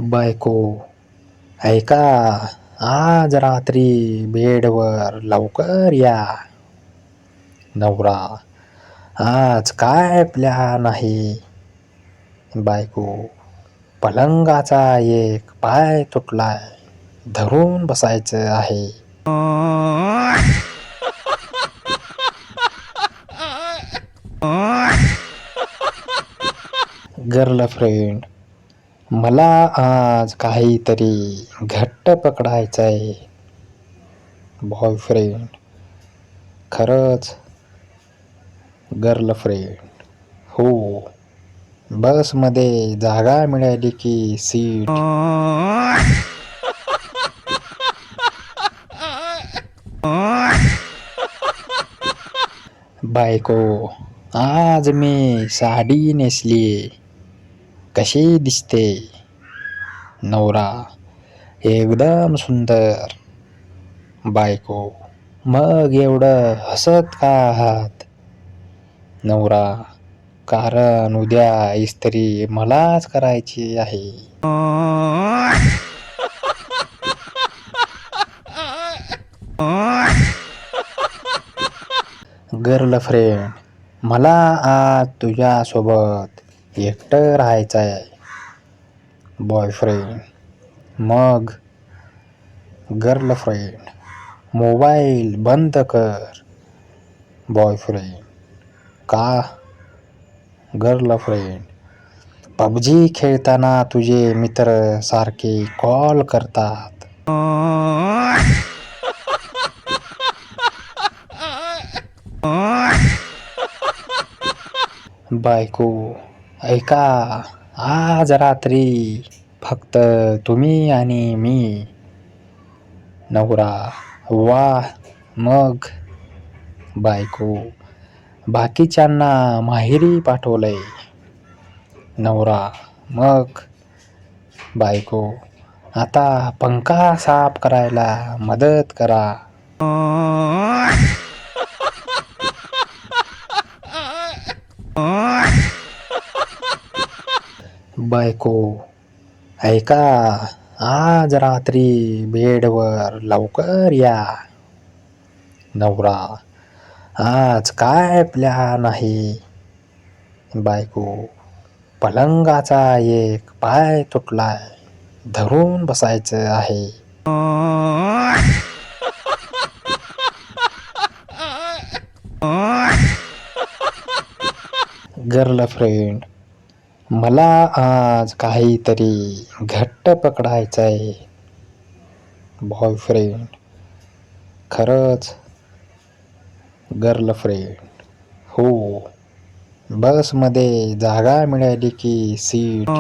बायको, ऐका, आज रात्री बेडवर लवकर या. नवरा, आज काय प्लॅन आहे? बायको, पलंगाचा एक पाय तुटलाय, धरून बसायचं आहे. गर्लफ्रेंड, मला आज काहीतरी घट्ट पकडायचंय. बॉयफ्रेंड, खरंच? गर्लफ्रेंड, हो, बसमध्ये जागा मिळाली की सीट. बायको, आज मी साडी नेसली, कशी दिसते? नवरा, एकदम सुंदर. बायको, मग एवढं हसत का आहात? नवरा, कारण उद्या इस्त्री मलाच करायची आहे. गर्लफ्रेंड, मला आज तुझ्यासोबत एकटं राहायचंय. बॉयफ्रेंड, मग? गर्लफ्रेंड, मोबाईल बंद कर. बॉयफ्रेंड, का? गर्लफ्रेंड, पबजी खेळताना तुझे मित्र सारखे कॉल करतात. बायको, ऐका, आज रात्री फक्त तुम्ही आणि मी. नवरा, वा, मग? बायको, बाकीच्यांना माहेरी पाठवलंय. नवरा, मग? बायको, आता पंखा साफ करायला मदत करा. बायको, ऐका, आज रात्री बेडवर लवकर या. नवरा, आज काय प्लॅन आहे? बायको, पलंगाचा एक पाय तुटलाय, धरून बसायचं आहे. गर्लफ्रेंड, मला आज काहीतरी घट्ट पकडायचंय. बॉयफ्रेंड, खरंच? गर्लफ्रेंड, हो, बसमध्ये जागा मिळाली की सीट.